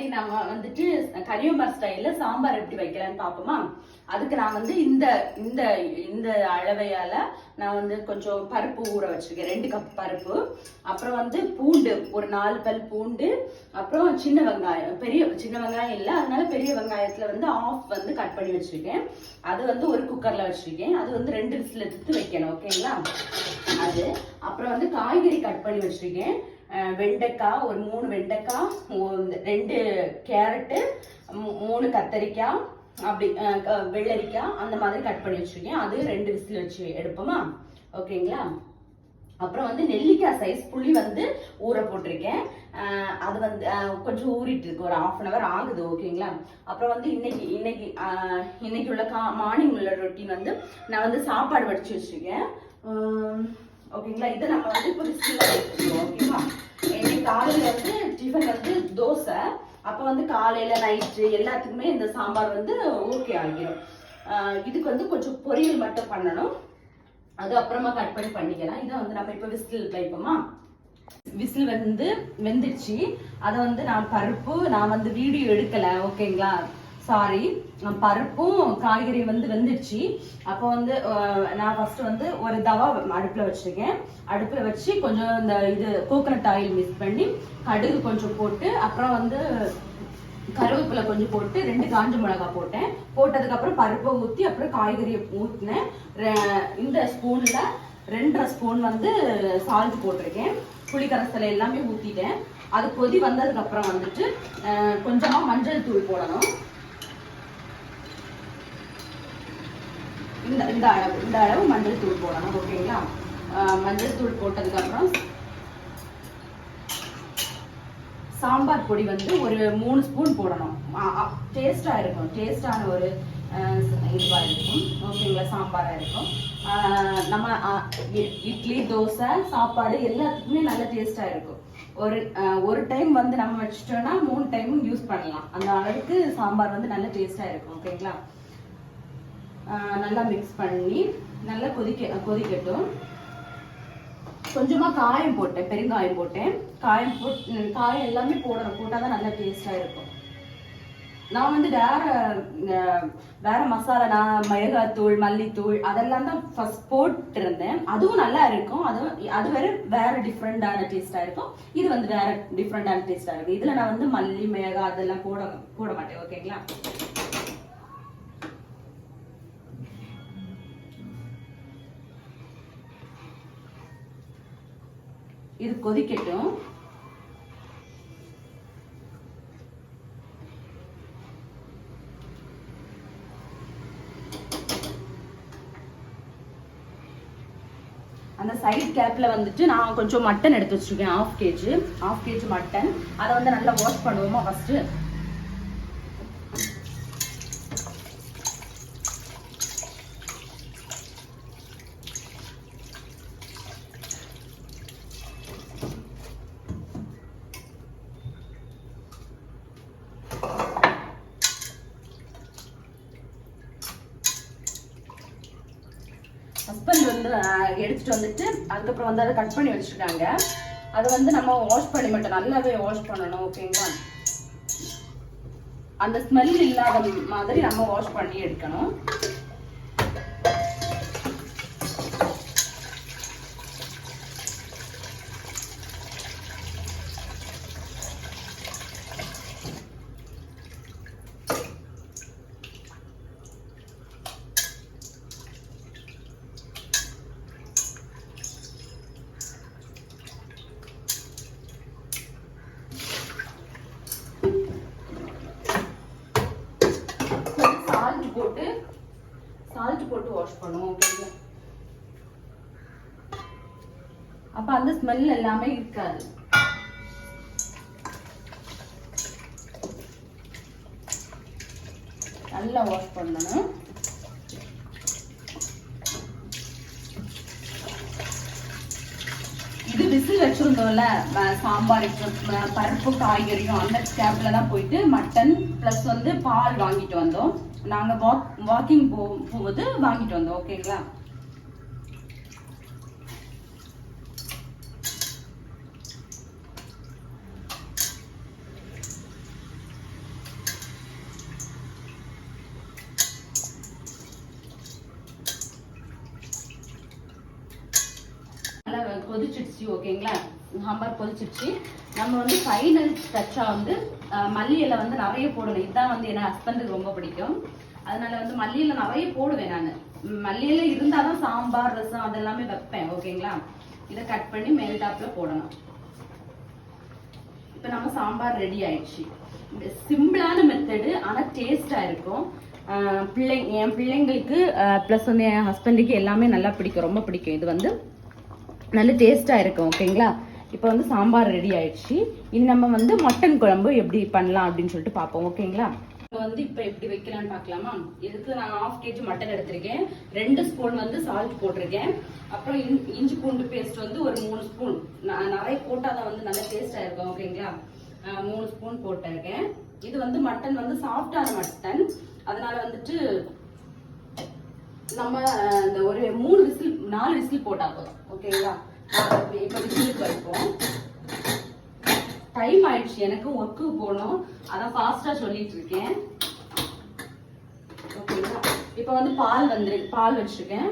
இன்னைக்கு நம்ம வந்துட்டு கன்னியாகுமரி ஸ்டைல்ல சாம்பார் எப்படி வைக்கலாம்னு பாப்போமா. அதுக்கு நான் வந்து இந்த இந்த இந்த அளவையால நான் வந்து கொஞ்சம் பருப்பு ஊற வச்சிருக்கேன், 2 கப் பருப்பு. அப்புறம் வந்து பூண்டு ஒரு 4 பல் பூண்டு, அப்புறம் சின்ன வெங்காயம், சின்ன வெங்காயம் இல்லை அதனால பெரிய வெங்காயத்துல வந்து ஆஃப் வந்து கட் பண்ணி வச்சிருக்கேன். அது வந்து ஒரு குக்கர்ல வச்சிருக்கேன். அது வந்து 2 விசில் எடுத்து வைக்கணும், ஓகேங்களா. அது அப்புறம் வந்து காய்கறி கட் பண்ணி வச்சிருக்கேன். வெண்டைக்காய் ஒரு 3 வெண்டைக்காய், 2 கேரட்டு, 3 கத்தரிக்காய், அப்படி வெள்ளரிக்காய் அந்த மாதிரி கட் பண்ணி வச்சிருக்கேன். அது 2 விசில் வச்சு எடுப்போமா, ஓகேங்களா. அப்புறம் வந்து நெல்லிக்காய் சைஸ் புளி வந்து ஊற போட்டிருக்கேன். அது வந்து கொஞ்சம் ஊறிட்டு இருக்கு, ஒரு 1/2 hour ஆகுது, ஓகேங்களா. அப்புறம் வந்து இன்னைக்கு உள்ள மார்னிங் உள்ள ரொட்டீன் வந்து நான் வந்து சாப்பாடு வடிச்சு வச்சிருக்கேன், ஓகேங்களா. இதை நம்ம வந்து இப்போ விசில் வைக்கிறோம், ஓகேவா. இன்னைக்கு காலையில வந்து டிஃபன் வந்து தோசை. அப்போ வந்து காலையில நைட்டு எல்லாத்துக்குமே இந்த சாம்பார் வந்து ஓகே ஆகிடும். இதுக்கு வந்து கொஞ்சம் பொரியல் மட்டும் பண்ணணும், அது அப்புறமா கட் பண்ணி பண்ணிக்கலாம். இதை வந்து நம்ம இப்போ விசில் வைப்போமா. விசில் வந்து வெந்துடுச்சு. அதை வந்து நான் வந்து வீடியோ எடுக்கல, ஓகேங்களா, சாரி. பருப்பும் காய்கறி வந்து வெந்துடுச்சு. அப்போ வந்து நான் ஃபர்ஸ்ட் வந்து ஒரு தவா அடுப்புல வச்சிருக்கேன். அடுப்புல வச்சு கொஞ்சம் இந்த கோகனட் ஆயில் மிக்ஸ் பண்ணி கடுகு கொஞ்சம் போட்டு, அப்புறம் வந்து கருவேப்பிலை கொஞ்சம் போட்டு 2 காஞ்ச மிளகாய் போட்டேன். போட்டதுக்கு அப்புறம் பருப்பை ஊற்றி அப்புறம் காய்கறியை ஊற்றினேன். இந்த ஸ்பூன்ல 2.5 ஸ்பூன் வந்து சால்ட் போட்டிருக்கேன். புளிக்கரசலை எல்லாமே ஊற்றிட்டேன். அது கொதி வந்ததுக்கு அப்புறம் வந்துட்டு கொஞ்சமா மஞ்சள் தூள் போடணும். இந்த அளவு மஞ்சள் தூள் போடணும், ஓகேங்களா. மஞ்சள் தூள் போட்டதுக்கு அப்புறம் சாம்பார் பொடி வந்து ஒரு 3 ஸ்பூன் போடணும். டேஸ்டா இருக்கும், டேஸ்டான ஒரு இதுவா இருக்கும், ஓகேங்களா, சாம்பாரா இருக்கும். நம்ம இட்லி தோசை சாப்பாடு எல்லாத்துக்குமே நல்ல டேஸ்டா இருக்கும். ஒரு டைம் வந்து நம்ம வச்சுட்டோம்னா 3 டைமும் யூஸ் பண்ணலாம், அந்த அளவுக்கு சாம்பார் வந்து நல்ல டேஸ்டா இருக்கும், ஓகேங்களா. நல்லா மிக்ஸ் பண்ணி நல்லா கொதிக்கட்டும். கொஞ்சமா காயம் போட்டேன், பெருங்காயம் போட்டேன். காயம் எல்லாமே போடணும், போட்டாதான் நல்லா டேஸ்டா இருக்கும். நான் வந்து வேற மசாலா, நான் மிளகாத்தூள், மல்லித்தூள் அதெல்லாம் தான் ஃபர்ஸ்ட் போட்டு இருந்தேன். அதுவும் நல்லா இருக்கும். அது வேற டிஃப்ரெண்டான டேஸ்டா இருக்கும். இது வந்து வேற டிஃப்ரெண்டான டேஸ்டா இருக்கும். இதுல நான் வந்து மல்லி மிளகா அதெல்லாம் போட மாட்டேன், ஓகேங்களா. இது கொதிக்கட்டும். அந்த சைட் கேப்ல வந்துட்டு நான் கொஞ்சம் மட்டன் எடுத்து வச்சிருக்கேன், 1/2 kg மட்டன். அதை வந்து நல்லா வாஷ் பண்ணுவோமா ஃபர்ஸ்ட். ஹஸ்பண்ட் வந்து எடுத்துட்டு வந்துட்டு அதுக்கப்புறம் வந்து அதை கட் பண்ணி வச்சிருக்காங்க. அதை வந்து நம்ம வாஷ் பண்ணி மட்டும் நல்லாவே வாஷ் பண்ணணும், ஓகேங்களா. அந்த ஸ்மெல் இல்லாத மாதிரி நம்ம வாஷ் பண்ணி எடுக்கணும். சால்ட் போட்டு வாஷ் பண்ணுவோம், ஓகேங்களா. அப்ப அந்த ஸ்மெல் எல்லாமே இருக்காது. நல்லா வாஷ் பண்ணணும். இது விசில் வச்சிருந்தோம்ல சாம்பார், பருப்பு காய்கறியும் அந்த கேப்ல தான் போயிட்டு மட்டன் பிளஸ் வந்து பால் வாங்கிட்டு வந்தோம். நாங்க வாக்கிங் போகும்போது வாங்கிட்டு வந்தோம், ஓகேங்களா. கொதிச்சிருச்சு ஓகேங்களா. சாம்பார் கொதிச்சிருச்சு. நம்ம வந்து ஃபைனல் டச்சா வந்து மல்லி இலை வந்து நிறைய போடணும். இதுதான் வந்து என் ஹஸ்பண்டுக்கு ரொம்ப பிடிக்கும். அதனால வந்து மல்லி இலை நிறைய போடுவேன் நான். மல்லி இலை இருந்தாதான் சாம்பார் ரசம் அதெல்லாமே வைப்பேன் ஓகேங்களா. இதை கட் பண்ணி மேல் டாப்ல போடணும். இப்ப நம்ம சாம்பார் ரெடி ஆயிடுச்சு. சிம்பிளான மெத்தடு, ஆனா டேஸ்டா இருக்கும். என் பிள்ளைங்களுக்கு பிளஸ் வந்து என் ஹஸ்பண்டுக்கு எல்லாமே நல்லா பிடிக்கும், ரொம்ப பிடிக்கும். இது வந்து நல்ல டேஸ்டா இருக்கும் ஓகேங்களா. இப்போ வந்து சாம்பார் ரெடி ஆயிடுச்சு. இனி நம்ம வந்து மட்டன் குழம்பு எப்படி பண்ணலாம் அப்படின்னு சொல்லிட்டு பார்ப்போம் ஓகேங்களா. வந்து இப்ப எப்படி வைக்கலாம்னு பார்க்கலாமா. இதுக்கு நான் 1/2 kg மட்டன் எடுத்திருக்கேன். 2 ஸ்பூன் வந்து சால்ட் போட்டிருக்கேன். அப்புறம் இஞ்சி பூண்டு பேஸ்ட் வந்து ஒரு 3 ஸ்பூன். நிறைய போட்டாதான் வந்து நல்ல டேஸ்டா இருக்கும் ஓகேங்களா. 3 ஸ்பூன் போட்டிருக்கேன். இது வந்து மட்டன் வந்து சாஃப்டான மட்டன், அதனால வந்துட்டு நம்ம இந்த ஒரு 3 விசில் 4 விசில் போட்டா போதும் ஓகேங்களா. இப்ப விசிலுக்கு வைப்போம். டைம் ஆயிடுச்சு, எனக்கு ஒர்க்கு போகணும், அதான் ஃபாஸ்டா சொல்லிட்டு இருக்கேன் ஓகேங்களா. இப்ப வந்து பால் வச்சிருக்கேன்.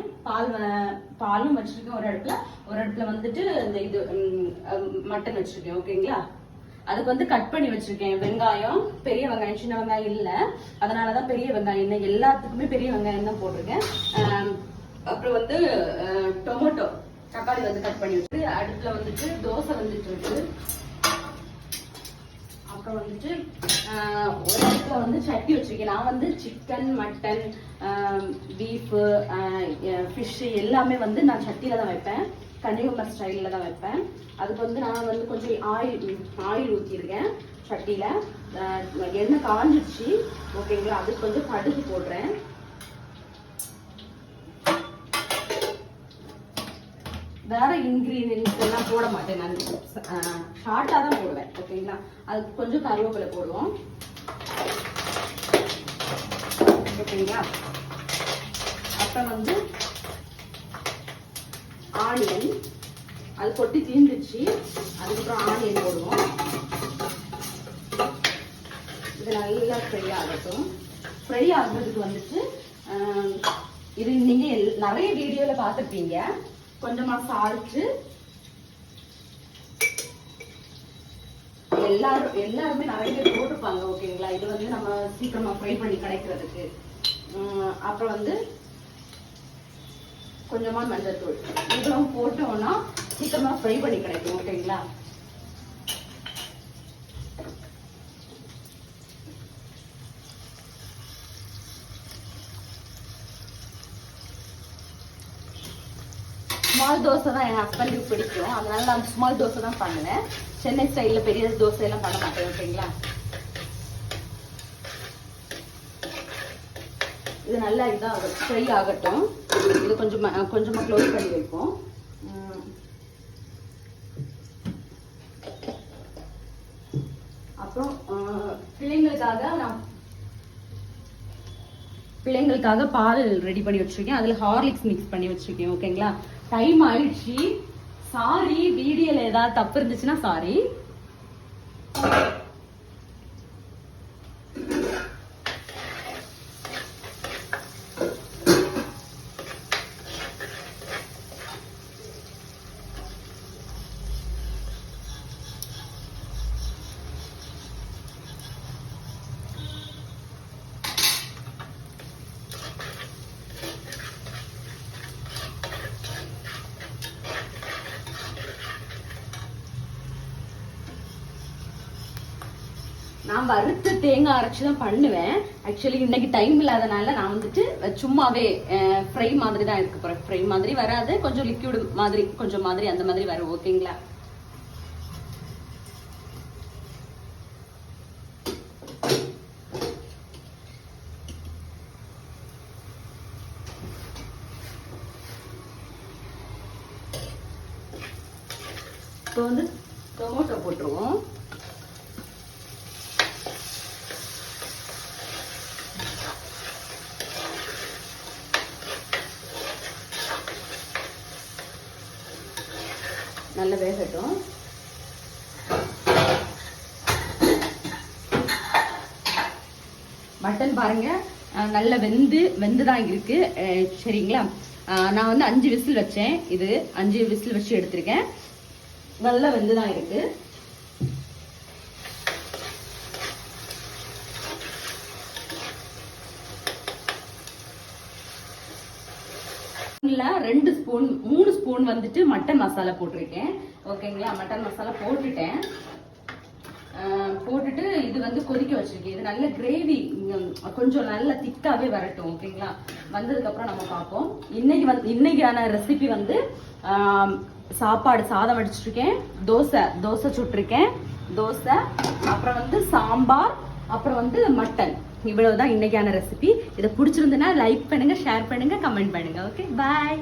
பாலும் வச்சிருக்கேன். ஒரு அடுப்புல வந்துட்டு இந்த இது மட்டன் வச்சிருக்கேன் ஓகேங்களா. அதுக்கு வந்து கட் பண்ணி வச்சிருக்கேன் வெங்காயம், பெரிய வெங்காயம், சின்ன வெங்காயம் இல்ல, அதனாலதான் பெரிய வெங்காயம், எல்லாத்துக்குமே பெரிய வெங்காயம் தான் போட்டிருக்கேன். அப்புறம் வந்து டொமேட்டோ, தக்காளி வந்து கட் பண்ணி வச்சு அடுப்புல வந்துட்டு தோசை வந்துட்டு இருக்கு. அப்புறம் வந்துட்டு ஒரு இடத்துல வந்து சட்னி வச்சிருக்கேன். நான் வந்து சிக்கன், மட்டன், பீஃப், ஃபிஷ் எல்லாமே வந்து நான் சட்டியில தான் வைப்பேன். கன்னியாகுமரி ஸ்டைலில் தான் வைப்பேன். அதுக்கு வந்து நான் வந்து கொஞ்சம் ஆயில் ஊற்றிருக்கேன் சட்டியில. எண்ணெய் காஞ்சிடுச்சு ஓகேங்களா. அதுக்கு வந்து கடுகு போடுறேன். வேற இன்கிரீடியன்ஸ் எல்லாம் போட மாட்டேன் நான், ஷார்ட்டா தான் போடுவேன் ஓகேங்களா. அதுக்கு கொஞ்சம் கருவேப்பிலை போடுவோம் ஓகேங்களா. அப்புறம் வந்து ஆனியன், அது கொட்டி தீந்துச்சு. அதுக்கப்புறம் ஆனியன் போடுவோம். இது நல்லா ஃப்ரை ஆகட்டும். ஃப்ரை ஆகுறதுக்கு வந்துட்டு இது நீங்க நிறைய வீடியோல பார்த்துருப்பீங்க. கொஞ்சமா சால்ட்டு, எல்லாருமே நிறைய பேர் போட்டிருப்பாங்க ஓகேங்களா. இது வந்து நம்ம சீக்கிரமா ஃப்ரை பண்ணி கிடைக்கிறதுக்கு. அப்புறம் வந்து கொஞ்சமா மஞ்சள் தூள், இதெல்லாம் போட்டோம்னா சீக்கிரமா ஃப்ரை பண்ணி கிடைக்கும் ஓகேங்களா. ஸ்மால் தோசை தான் என் ஹஸ்பண்டுக்கு பிடிக்கும், அதனால நான் ஸ்மால் தோசை தான் பண்ணுவேன். சென்னை ஸ்டைல்ல பெரிய தோசை எல்லாம் பண்ண மாட்டேன் ஓகேங்களா. இது நல்லா இதாக ஃப்ரை ஆகட்டும். இது கொஞ்சமா க்ளோஸ் பண்ணி வைப்போம். அப்புறம் பிள்ளைங்களுக்காக பால் ரெடி பண்ணி வச்சிருக்கேன். அதுல ஹார்லிக்ஸ் மிக்ஸ் பண்ணி வச்சிருக்கேன் ஓகேங்களா. டைம் ஆயிடுச்சு. சாரி, வீடியோல ஏதாவது தப்பு இருந்துச்சுன்னா சாரி. நான் வறுத்து தேங்காய் அரைச்சு தான் பண்ணுவேன். ஆக்சுவலி இன்னைக்கு டைம் இல்லாதனால நான் வந்துட்டு சும்மாவே ஃப்ரை மாதிரி தான் இருக்கு போறேன். ஃப்ரை மாதிரி வராது, கொஞ்சம் லிக்விட் மாதிரி, கொஞ்சம் மாதிரி அந்த மாதிரி வரும் ஓகேங்களா. இப்போ வந்து டொமேட்டோ போட்டுருவோம். நல்ல வேகட்டும். மட்டன் பாருங்க நல்ல வெந்துதான் இருக்கு சரிங்களா. நான் வந்து 5 விசில் வச்சேன். இது 5 விசில் வச்சு எடுத்திருக்கேன். நல்லா வெந்துதான் இருக்கு. இல்ல 2 ஸ்பூன் 3 ஸ்பூன் வந்துட்டு மட்டன் மசாலா போட்டிருக்கேன். ஓகேங்களா, மட்டன் மசாலா போட்டுட்டேன். போட்டுட்டு இது வந்து கொதிக்க வச்சிருக்கேன். இது நல்ல கிரேவி கொஞ்சம் நல்ல திக்காவே வரட்டும். ஓகேங்களா, வந்ததுக்கு அப்புறம் நம்ம பார்ப்போம். இன்னைக்கான ரெசிபி வந்து சாப்பாடு சாதம் வடிச்சிருக்கேன், தோசை சுட்டிருக்கேன், தோசை, அப்புறம் வந்து சாம்பார், அப்புறம் வந்து மட்டன். இவ்வளவுதான் இன்னைக்கான ரெசிபி. இதை பிடிச்சிருந்ததுன்னா லைக் பண்ணுங்க, ஷேர் பண்ணுங்க, கமெண்ட் பண்ணுங்க. ஓகே, பாய்.